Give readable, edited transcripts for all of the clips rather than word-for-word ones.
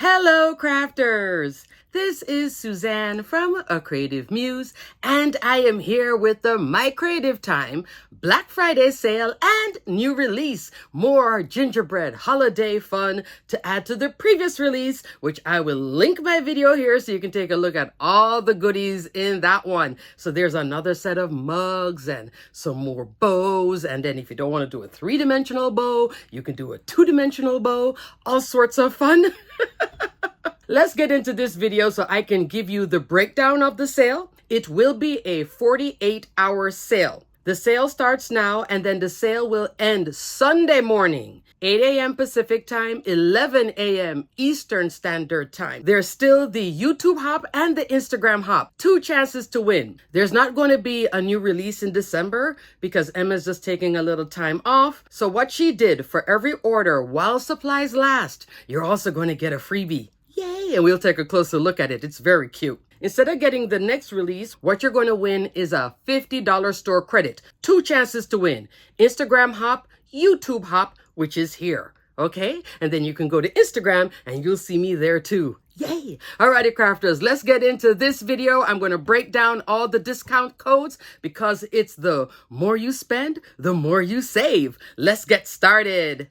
Hello, crafters! This is Suzanne from A Creative Muse, and I am here with the My Creative Time Black Friday sale and new release. More gingerbread holiday fun to add to the previous release, which I will link my video here so you can take a look at all the goodies in that one. So there's another set of mugs and some more bows, and then if you don't want to do a three-dimensional bow, you can do a two-dimensional bow. All sorts of fun. Let's get into this video so I can give you the breakdown of the sale. It will be a 48-hour sale. The sale starts now and then the sale will end Sunday morning, 8 a.m. Pacific time, 11 a.m. Eastern Standard Time. There's still the YouTube hop and the Instagram hop. 2 chances to win. There's not going to be a new release in December because Emma's just taking a little time off. So what she did, for every order while supplies last, you're also going to get a freebie. Yay! And we'll take a closer look at it. It's very cute. Instead of getting the next release, what you're going to win is a $50 store credit. 2 chances to win. Instagram hop, YouTube hop, which is here. Okay? And then you can go to Instagram and you'll see me there too. Yay! Alrighty, crafters, let's get into this video. I'm going to break down all the discount codes because it's the more you spend, the more you save. Let's get started.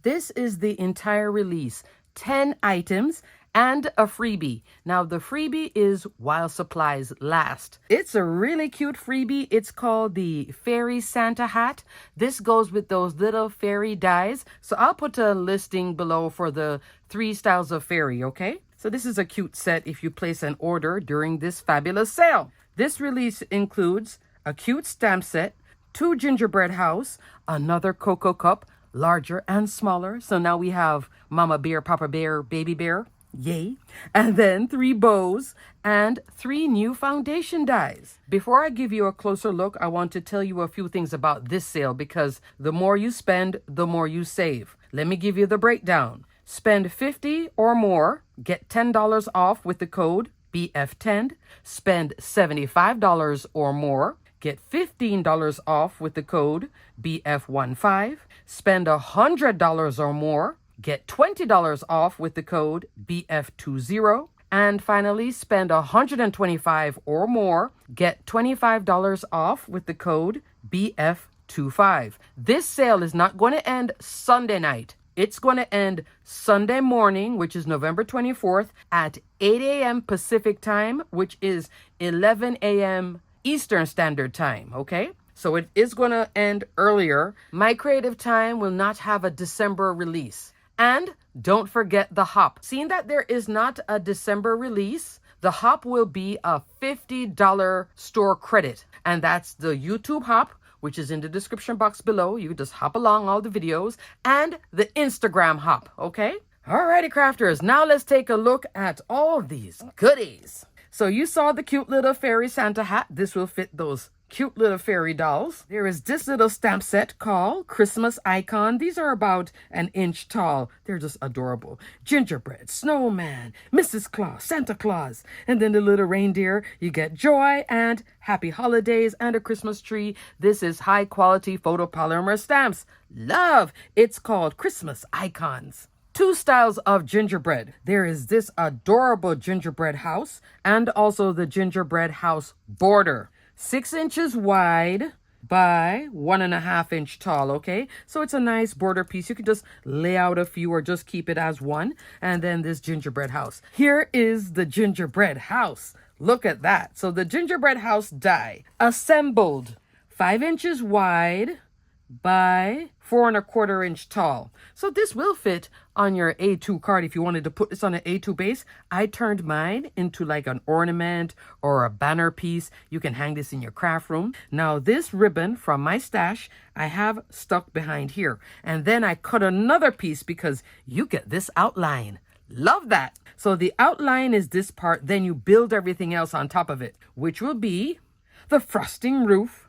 This is the entire release. 10 items and a freebie. Now the freebie is while supplies last. It's a really cute freebie. It's called the Fairy Santa hat. This goes with those little fairy dies. So I'll put a listing below for the 3 styles of fairy, okay? So this is a cute set if you place an order during this fabulous sale. This release includes a cute stamp set, 2 gingerbread house, another cocoa cup, larger and smaller. So now we have Mama Bear, Papa Bear, Baby Bear. Yay. And then 3 bows and 3 new foundation dies. Before I give you a closer look, I want to tell you a few things about this sale because the more you spend, the more you save. Let me give you the breakdown. Spend $50 or more, get $10 off with the code BF10. Spend $75 or more, get $15 off with the code BF15. Spend $100 or more, get $20 off with the code BF20. And finally, spend $125 or more, get $25 off with the code BF25. This sale is not going to end Sunday night. It's going to end Sunday morning, which is November 24th at 8 a.m. Pacific time, which is 11 a.m. Eastern Standard Time, okay? So it is going to end earlier. My Creative Time will not have a December release. And don't forget the hop. Seeing that there is not a December release, the hop will be a $50 store credit. And that's the YouTube hop, which is in the description box below. You just hop along all the videos. And the Instagram hop, okay? Alrighty, crafters. Now let's take a look at all these goodies. So you saw the cute little fairy Santa hat. This will fit those cute little fairy dolls. There is this little stamp set called Christmas Icon. These are about an inch tall. They're just adorable. Gingerbread, snowman, Mrs. Claus, Santa Claus. And then the little reindeer. You get joy and happy holidays and a Christmas tree. This is high quality photopolymer stamps. Love! It's called Christmas Icons. 2 styles of gingerbread. There is this adorable gingerbread house and also the gingerbread house border. 6 inches wide by 1.5 inch tall, okay? So it's a nice border piece. You can just lay out a few or just keep it as one. And then this gingerbread house. Here is the gingerbread house. Look at that. So the gingerbread house die assembled 5 inches wide by 4.25 inch tall. So this will fit on your A2 card if you wanted to put this on an A2 base. I turned mine into like an ornament or a banner piece. You can hang this in your craft room. Now this ribbon from my stash, I have stuck behind here. And then I cut another piece because you get this outline. Love that. So the outline is this part. Then you build everything else on top of it, which will be the frosting roof.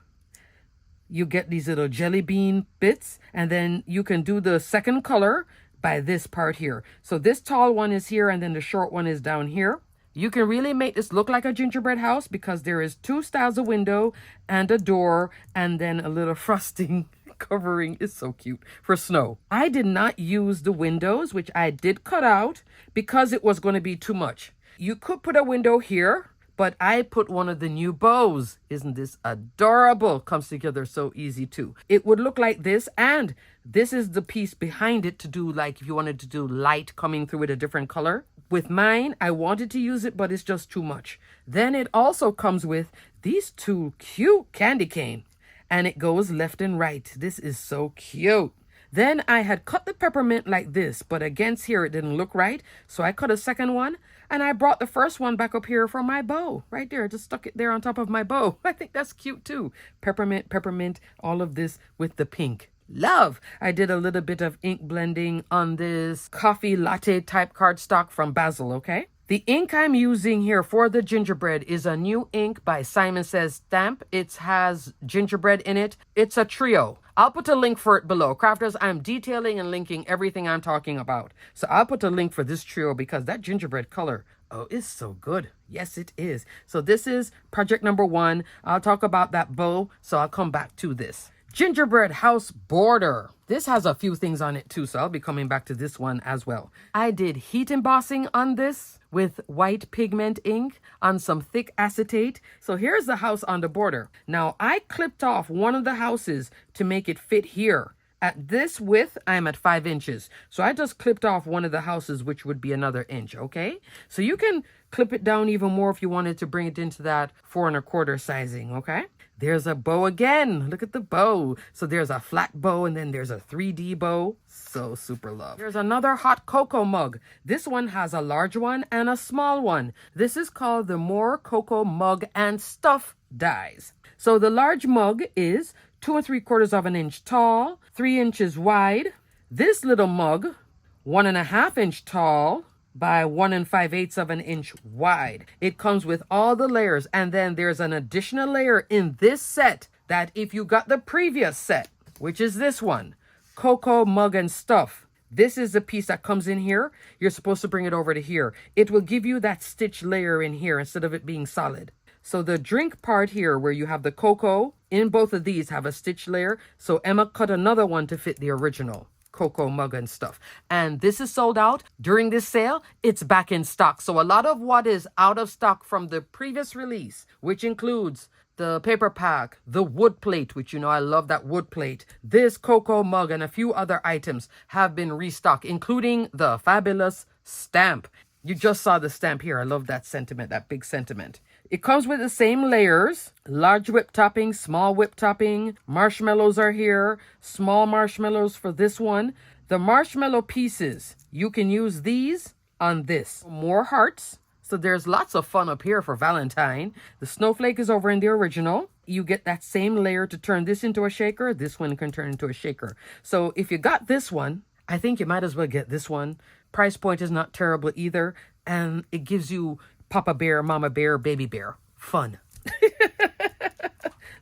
You get these little jelly bean bits, and then you can do the second color by this part here. So this tall one is here, and then the short one is down here. You can really make this look like a gingerbread house because there is 2 styles of window and a door, and then a little frosting covering is so cute for snow. I did not use the windows, which I did cut out because it was going to be too much. You could put a window here, but I put one of the new bows. Isn't this adorable? Comes together so easy too. It would look like this, and this is the piece behind it to do, like if you wanted to do light coming through with a different color. With mine, I wanted to use it, but it's just too much. Then it also comes with these two cute candy cane, and it goes left and right. This is so cute. Then I had cut the peppermint like this, but against here it didn't look right. So I cut a second one, and I brought the first one back up here for my bow. Right there, just stuck it there on top of my bow. I think that's cute too. Peppermint, all of this with the pink. Love. I did a little bit of ink blending on this coffee latte type cardstock from Basil, okay? The ink I'm using here for the gingerbread is a new ink by Simon Says Stamp. It has gingerbread in it. It's a trio. I'll put a link for it below. Crafters, I'm detailing and linking everything I'm talking about. So I'll put a link for this trio because that gingerbread color, oh, it's so good. Yes, it is. So this is project number 1. I'll talk about that bow, so I'll come back to this. Gingerbread house border. This has a few things on it too, so I'll be coming back to this one as well. I did heat embossing on this with white pigment ink on some thick acetate. So here's the house on the border. Now I clipped off one of the houses to make it fit here. At this width, I'm at 5 inches. So I just clipped off one of the houses, which would be another inch, okay? So you can clip it down even more if you wanted to bring it into that 4 1/4 sizing, okay? There's a bow again. Look at the bow. So there's a flat bow and then there's a 3D bow. So super love. There's another hot cocoa mug. This one has a large one and a small one. This is called the More Cocoa Mug and Stuff dies. So the large mug is 2 3/4 inch tall, 3 inches wide. This little mug, 1.5 inch tall by 1 5/8 inch wide. It comes with all the layers, and then there's an additional layer in this set that if you got the previous set, which is this one, Cocoa Mug and Stuff, this is the piece that comes in here. You're supposed to bring it over to here. It will give you that stitch layer in here instead of it being solid. So the drink part here where you have the cocoa, in both of these have a stitch layer. So Emma cut another one to fit the original Cocoa Mug and Stuff. And this is sold out. During this sale, it's back in stock. So a lot of what is out of stock from the previous release, which includes the paper pack, the wood plate, which you know I love that wood plate, this cocoa mug, and a few other items have been restocked, including the fabulous stamp. You just saw the stamp here. I love that sentiment, that big sentiment. It comes with the same layers, large whip topping, small whip topping. Marshmallows are here, small marshmallows for this one. The marshmallow pieces, you can use these on this. More hearts. So there's lots of fun up here for Valentine. The snowflake is over in the original. You get that same layer to turn this into a shaker. This one can turn into a shaker. So if you got this one, I think you might as well get this one. Price point is not terrible either. And it gives you Papa Bear, Mama Bear, Baby Bear. Fun.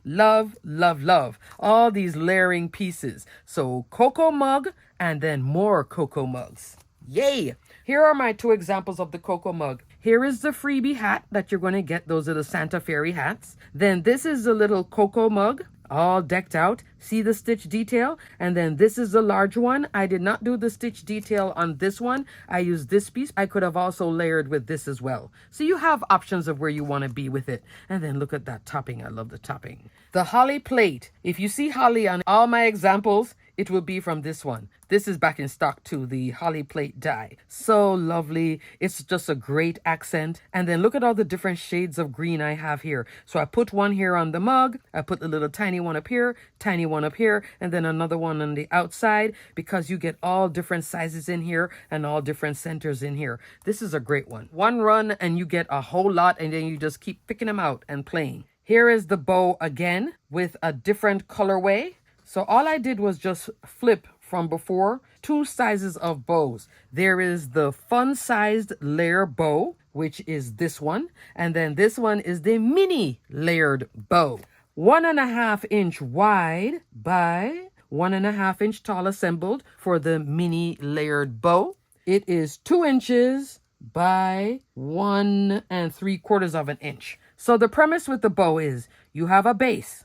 Love, love, love. All these layering pieces. So cocoa mug and then more cocoa mugs. Yay! Here are my 2 examples of the cocoa mug. Here is the freebie hat that you're going to get. Those are the Santa Fairy hats. Then this is the little cocoa mug, all decked out. See the stitch detail? And then this is the large one. I did not do the stitch detail on this one. I used this piece. I could have also layered with this as well. So you have options of where you want to be with it. And then look at that topping. I love the topping. The holly plate. If you see holly on all my examples, it will be from this one. This is back in stock too, the holly plate die. So lovely. It's just a great accent. And then look at all the different shades of green I have here. So I put one here on the mug. I put the little tiny one up here, tiny one up here, and then another one on the outside because you get all different sizes in here and all different centers in here. This is a great one. One run and you get a whole lot and then you just keep picking them out and playing. Here is the bow again with a different colorway. So all I did was just flip from before 2 sizes of bows. There is the fun-sized layer bow, which is this one. And then this one is the mini layered bow. 1.5 inch wide by 1.5 inch tall assembled for the mini layered bow. It is 2 inches by 1 3/4 inch. So the premise with the bow is you have a base,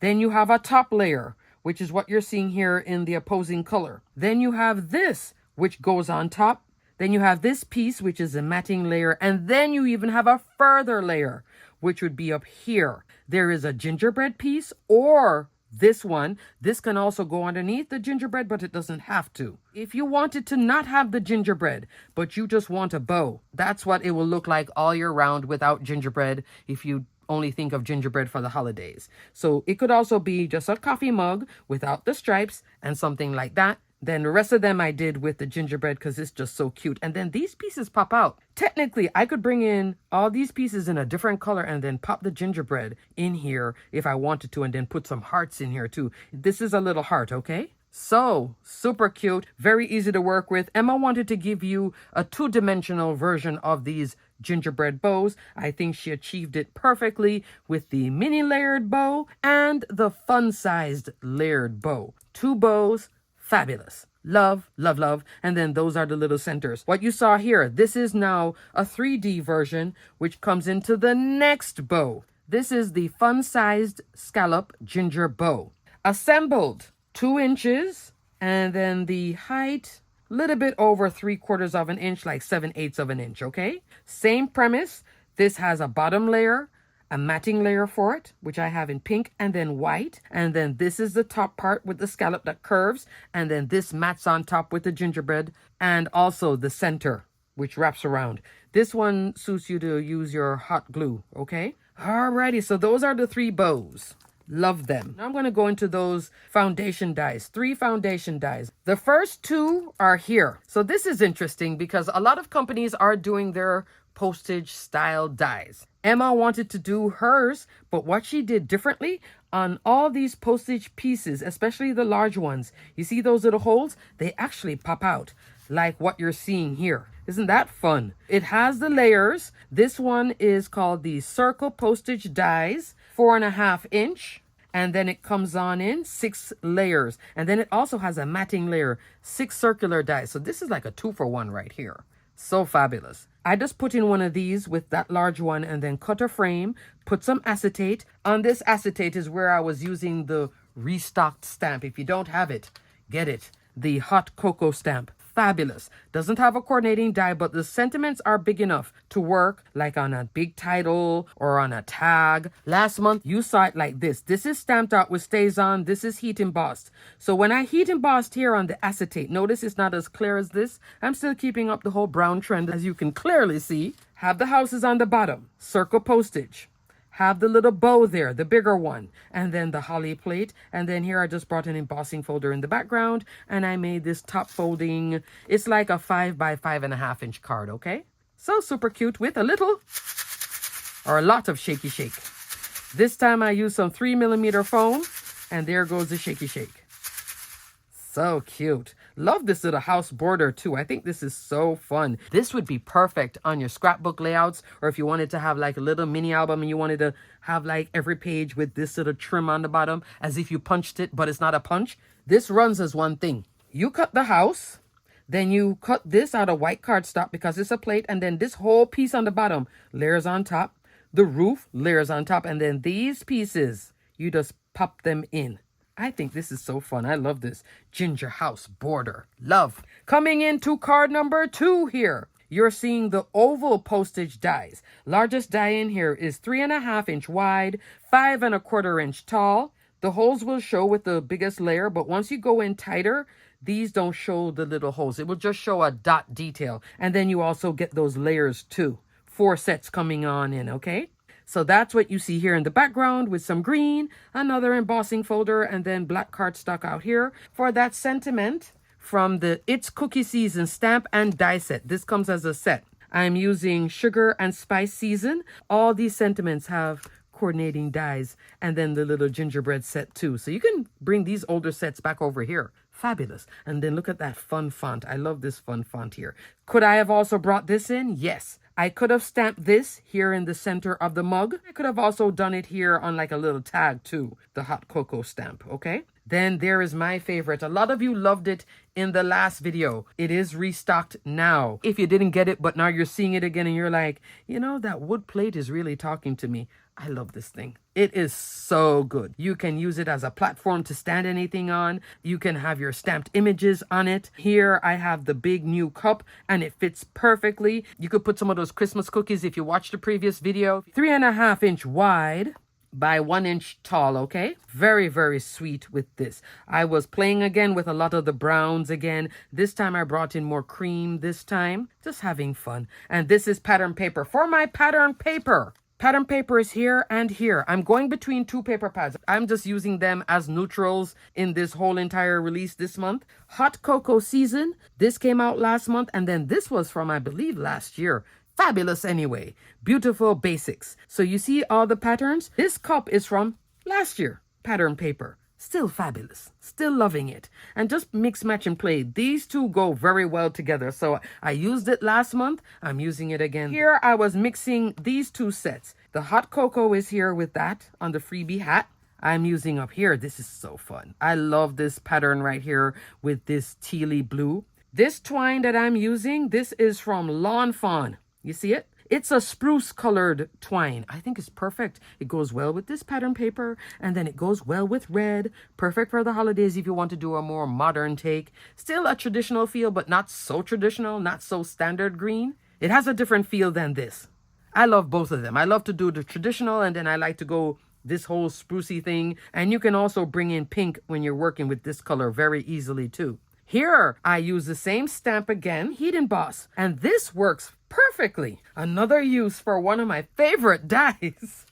then you have a top layer, which is what you're seeing here in the opposing color. Then you have this, which goes on top. Then you have this piece, which is a matting layer. And then you even have a further layer, which would be up here. There is a gingerbread piece, or this one. This can also go underneath the gingerbread, but it doesn't have to. If you wanted to not have the gingerbread, but you just want a bow, that's what it will look like all year round without gingerbread, if you only think of gingerbread for the holidays. So it could also be just a coffee mug without the stripes and something like that. Then the rest of them I did with the gingerbread because it's just so cute. And then these pieces pop out. Technically, I could bring in all these pieces in a different color and then pop the gingerbread in here if I wanted to, and then put some hearts in here too. This is a little heart, okay? So super cute, very easy to work with. Emma wanted to give you a two-dimensional version of these gingerbread bows. I think she achieved it perfectly with the mini layered bow and the fun-sized layered bow. Two bows. Fabulous. Love, love, love. And then those are the little centers. What you saw here, this is now a 3D version, which comes into the next bow. This is the fun-sized scallop ginger bow. Assembled 2 inches, and then the height, a little bit over 3/4 of an inch, like 7/8 of an inch, okay? Same premise. This has a bottom layer, a matting layer for it, which I have in pink and then white. And then this is the top part with the scallop that curves. And then this mats on top with the gingerbread, and also the center, which wraps around. This one suits you to use your hot glue, okay? Alrighty, so those are the 3 bows. Love them. Now I'm going to go into those foundation dies, 3 foundation dies. The first 2 are here. So this is interesting because a lot of companies are doing their postage style dies. Emma wanted to do hers, but what she did differently on all these postage pieces, especially the large ones, you see those little holes? They actually pop out like what you're seeing here. Isn't that fun? It has the layers. This one is called the circle postage dies, 4.5 inch. And then it comes on in 6 layers. And then it also has a matting layer, 6 circular dies. So this is like a 2-for-1 right here. So fabulous. I just put in one of these with that large one and then cut a frame, put some acetate. On this acetate is where I was using the restocked stamp. If you don't have it, get it. The hot cocoa stamp. Fabulous. Doesn't have a coordinating die, but the sentiments are big enough to work like on a big title or on a tag. Last month, you saw it like this. This is stamped out with stays on. This is heat embossed. So when I heat embossed here on the acetate, notice it's not as clear as this. I'm still keeping up the whole brown trend, as you can clearly see. Have the houses on the bottom. Circle postage. Have the little bow there, the bigger one, and then the holly plate. And then here I just brought an embossing folder in the background, and I made this top folding. It's like a 5 by 5.5 inch card, okay? So super cute with a little or a lot of shaky shake. This time I used some 3mm foam, and there goes the shaky shake. So cute. Love this little house border too. I think this is so fun. This would be perfect on your scrapbook layouts, or if you wanted to have like a little mini album and you wanted to have like every page with this little trim on the bottom as if you punched it, but it's not a punch. This runs as one thing. You cut the house, then you cut this out of white cardstock because it's a plate, and then this whole piece on the bottom layers on top. The roof layers on top, and then these pieces, you just pop them in. I think this is so fun. I love this ginger house border. Love. Coming into card number 2 here. You're seeing the oval postage dies. Largest die in here is 3.5 inch wide, 5.25 inch tall. The holes will show with the biggest layer, but once you go in tighter, these don't show the little holes. It will just show a dot detail. And then you also get those layers too. 4 sets coming on in, okay? So that's what you see here in the background with some green, another embossing folder, and then black cardstock out here for that sentiment from the It's Cookie Season stamp and die set. This comes as a set. I'm using sugar and spice season. All these sentiments have coordinating dies, and then the little gingerbread set too. So you can bring these older sets back over here. Fabulous. And then look at that fun font. I love this fun font here. Could I have also brought this in? Yes. I could have stamped this here in the center of the mug. I could have also done it here on like a little tag too, the hot cocoa stamp, okay? Then there is my favorite. A lot of you loved it in the last video. It is restocked now. If you didn't get it, but now you're seeing it again and you're like, you know, that wood plate is really talking to me. I love this thing. It is so good. You can use it as a platform to stand anything on. You can have your stamped images on it. Here I have the big new cup and it fits perfectly. You could put some of those Christmas cookies if you watched the previous video. 3.5 inch wide by 1 inch tall. Okay, very, very sweet with this. I was playing again with a lot of the browns again. This time I brought in more cream this time, just having fun. And this is pattern paper for my pattern paper. Pattern paper is here and here. I'm going between two paper pads. I'm just using them as neutrals in this whole entire release this month. Hot Cocoa Season. This came out last month, and then this was from, I believe, last year. Fabulous anyway. Beautiful basics. So you see all the patterns? This cup is from last year. Pattern paper. Still fabulous. Still loving it. And just mix, match, and play. These two go very well together. So I used it last month. I'm using it again. Here I was mixing these two sets. The hot cocoa is here with that on the freebie hat. I'm using up here. This is so fun. I love this pattern right here with this tealy blue. This twine that I'm using, this is from Lawn Fawn. You see it? It's a spruce colored twine. I think it's perfect. It goes well with this pattern paper, and then it goes well with red. Perfect for the holidays if you want to do a more modern take. Still a traditional feel, but not so traditional, not so standard green. It has a different feel than this. I love both of them. I love to do the traditional, and then I like to go this whole sprucey thing. And you can also bring in pink when you're working with this color very easily too. Here, I use the same stamp again, Heat Emboss, and this works perfectly. Another use for one of my favorite dies.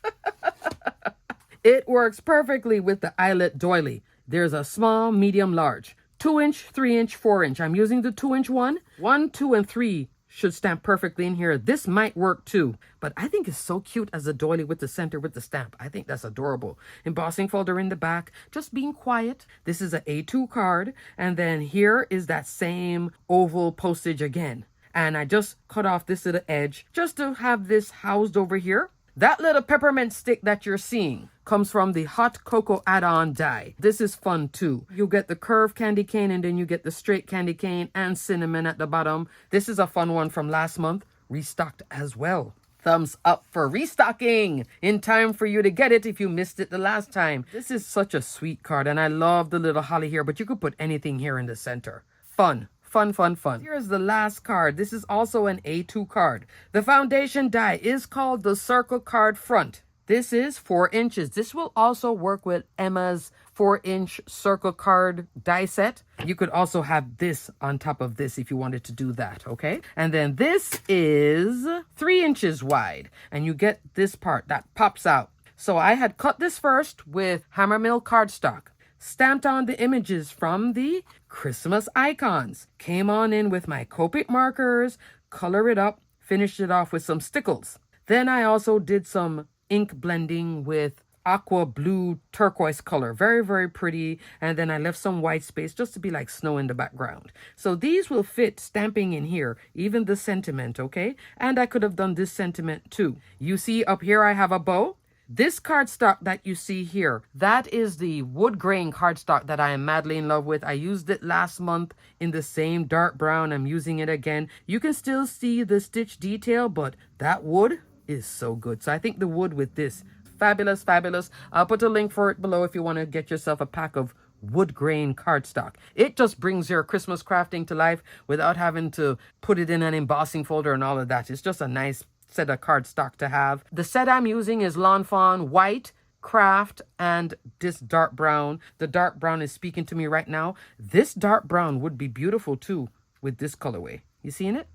It works perfectly with the eyelet doily. There's a small, medium, large, 2-inch, 3-inch, 4-inch. I'm using the 2-inch one. 1, 2, and 3 should stamp perfectly in here. This might work too, but I think it's so cute as a doily with the center with the stamp. I think that's adorable. Embossing folder in the back, just being quiet. This is an A2 card, and then here is that same oval postage again. And I just cut off this little edge just to have this housed over here. That little peppermint stick that you're seeing comes from the Hot Cocoa add-on die. This is fun too. You get the curved candy cane, and then you get the straight candy cane and cinnamon at the bottom. This is a fun one from last month, restocked as well. Thumbs up for restocking in time for you to get it if you missed it the last time. This is such a sweet card, and I love the little holly here, but you could put anything here in the center. Fun. Fun, fun, fun. Here's the last card. This is also an A2 card. The foundation die is called the Circle Card Front. This is 4 inches. This will also work with Emma's 4-inch circle card die set. You could also have this on top of this if you wanted to do that, okay? And then this is 3 inches wide, and you get this part that pops out. So I had cut this first with Hammermill cardstock, stamped on the images from the Christmas icons, came on in with my Copic markers, color it up, finished it off with some stickles. Then I also did some ink blending with aqua blue turquoise color. Very, very pretty. And then I left some white space just to be like snow in the background. So these will fit stamping in here, even the sentiment, okay? And I could have done this sentiment too. You see up here I have a bow. This cardstock that you see here, that is the wood grain cardstock that I am madly in love with. I used it last month in the same dark brown. I'm using it again. You can still see the stitch detail, but that wood is so good. So I think the wood with this, fabulous, fabulous. I'll put a link for it below if you want to get yourself a pack of wood grain cardstock. It just brings your Christmas crafting to life without having to put it in an embossing folder and all of that. It's just a nice set of cardstock to have. The set I'm using is Lawn Fawn white, craft, and this dark brown. The dark brown is speaking to me right now. This dark brown would be beautiful too with this colorway. You seeing it?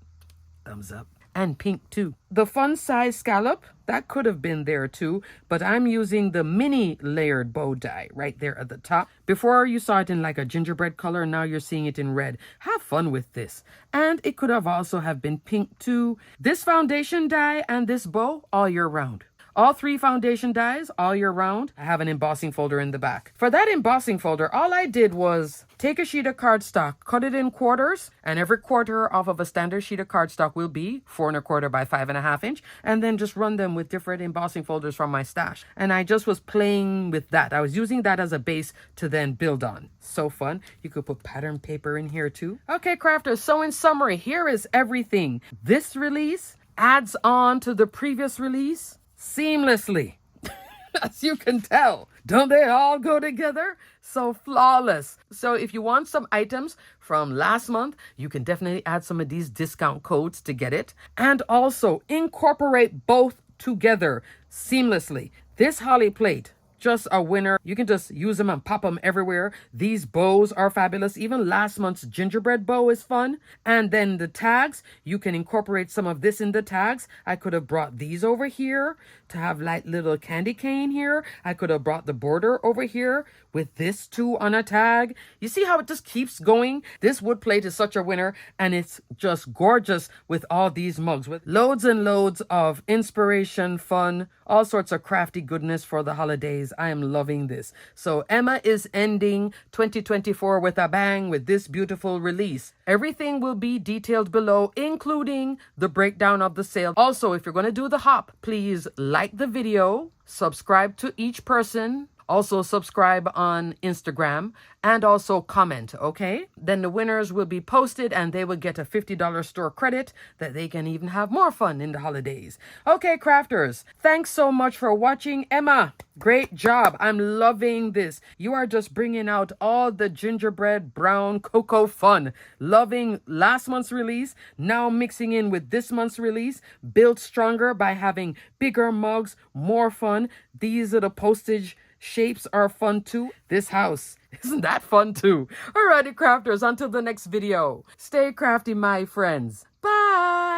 Thumbs up. And pink too. The fun size scallop, that could have been there too, but I'm using the mini layered bow die right there at the top. Before you saw it in like a gingerbread color, now you're seeing it in red. Have fun with this. And it could have also have been pink too. This foundation die and this bow all year round. All 3 foundation dies all year round. I have an embossing folder in the back. For that embossing folder, all I did was take a sheet of cardstock, cut it in quarters, and every quarter off of a standard sheet of cardstock will be 4 1/4 by 5.5 inch, and then just run them with different embossing folders from my stash. And I just was playing with that. I was using that as a base to then build on. So fun. You could put pattern paper in here too. Okay, crafters, so in summary, here is everything. This release adds on to the previous release seamlessly. As you can tell, don't they all go together? So flawless. So if you want some items from last month, you can definitely add some of these discount codes to get it. And also incorporate both together seamlessly. This holly plate, just a winner. You can just use them and pop them everywhere. These bows are fabulous. Even last month's gingerbread bow is fun. And then the tags, you can incorporate some of this in the tags. I could have brought these over here to have like little candy cane here. I could have brought the border over here with this too on a tag. You see how it just keeps going? This wood plate is such a winner, and it's just gorgeous with all these mugs with loads and loads of inspiration, fun, all sorts of crafty goodness for the holidays. I am loving this. So Emma is ending 2024 with a bang with this beautiful release. Everything will be detailed below, including the breakdown of the sale. Also, if you're going to do the hop, please like the video, subscribe to each person. Also subscribe on Instagram and also comment, okay? Then the winners will be posted and they will get a $50 store credit that they can even have more fun in the holidays. Okay, crafters, thanks so much for watching. Emma, great job. I'm loving this. You are just bringing out all the gingerbread brown cocoa fun. Loving last month's release, now mixing in with this month's release, built stronger by having bigger mugs, more fun. These are the postage shapes are fun too. This house, isn't that fun too? Alrighty, crafters, until the next video. Stay crafty, my friends. Bye.